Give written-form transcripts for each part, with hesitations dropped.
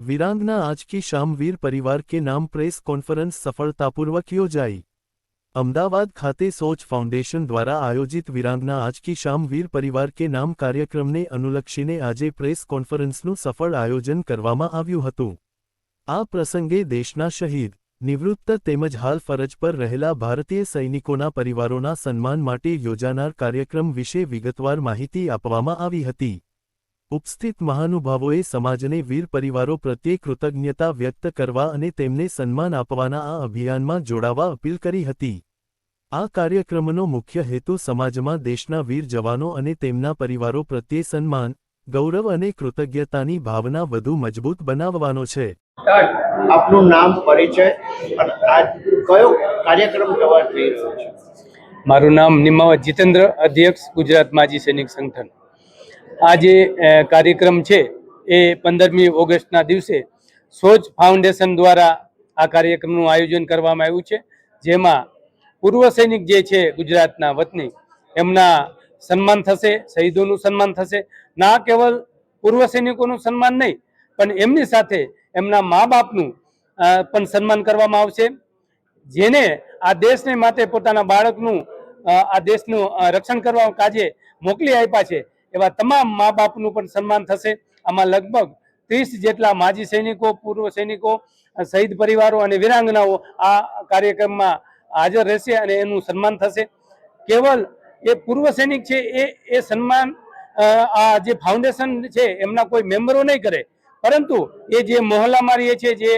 वीरांगना आज की शाम वीर परिवार के नाम प्रेस कॉन्फ्रेंस सफलतापूर्वक योजाई। अमदावाद खाते सोच फाउंडेशन द्वारा आयोजित वीरांगना आज की शाम वीर परिवार के नाम कार्यक्रम ने अनुलक्षीने आजे प्रेस कॉन्फ्रेंसનું सफल आयोजन કરવામાં આવ્યું હતું। આ પ્રસંગે દેશના શહીદ, નિવૃત્ત તેમજ હાલ ફરજ પર રહેલા ભારતીય સૈનિકોના પરિવારોના સન્માન માટે યોજાનાર કાર્યક્રમ વિશે વિગતવાર માહિતી આપવામાં આવી હતી। ઉપસ્થિત મહાનુભાવોએ સમાજને વીર પરિવારો પ્રત્યે કૃતજ્ઞતા વ્યક્ત કરવા અને તેમને સન્માન આપવાના આ અભિયાનમાં જોડાવા અપીલ કરી હતી। આ કાર્યક્રમનો મુખ્ય હેતુ સમાજમાં દેશના વીર જવાનો અને તેમના પરિવારો પ્રત્યે સન્માન, ગૌરવ અને કૃતજ્ઞતાની ભાવના વધુ મજબૂત બનાવવાનો છે। આપનું નામ, પરિચય અને આજ કયો કાર્યક્રમ કવર થઈ રહ્યો છે? મારું નામ નિમાવત જીતેન્દ્ર, અધ્યક્ષ ગુજરાત માજી સૈનિક સંગઠન। આ જે કાર્યક્રમ છે એ 15મી ઓગસ્ટના દિવસે સોચ ફાઉન્ડેશન દ્વારા આ કાર્યક્રમનું આયોજન કરવામાં આવ્યું છે, જેમાં પૂર્વ સૈનિક જે છે ગુજરાતના વતની એમના સન્માન થશે, શહીદોનું સન્માન થશે। ના કેવલ પૂર્વ સૈનિકોનું સન્માન નહીં, પણ એમની સાથે એમના મા બાપનું પણ સન્માન કરવામાં આવશે, જેને આ દેશને માટે પોતાના બાળકનું આ દેશનું રક્ષણ કરવા કાજે મોકલી આપ્યા છે એવા તમામ મા બાપનું પણ સન્માન થશે। આમાં લગભગ 30 જેટલા માજી સૈનિકો, પૂર્વ સૈનિકો, શહીદ પરિવારો અને વીરાંગનાઓ આ કાર્યક્રમમાં હાજર રહેશે અને એનું સન્માન થશે। કેવલ એ પૂર્વ સૈનિક છે એ સન્માન આ જે ફાઉન્ડેશન છે એમના કોઈ મેમ્બરો નહીં કરે, પરંતુ એ જે મહોલ્લામાં રહે છે, જે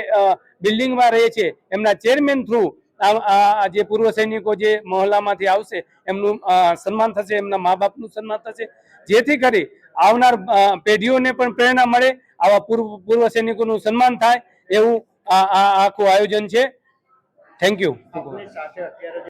બિલ્ડિંગમાં રહે છે, એમના ચેરમેન થ્રુ આ જે પૂર્વ સૈનિકો જે મહોલ્લામાંથી આવશે એમનું સન્માન થશે, એમના મા બાપનું સન્માન થશે, જેથી કરી આવનાર પેઢીઓને પણ પ્રેરણા મળે, આવા પૂર્વ સૈનિકોનું સન્માન થાય એવું આ આખું આયોજન છે। Thank you.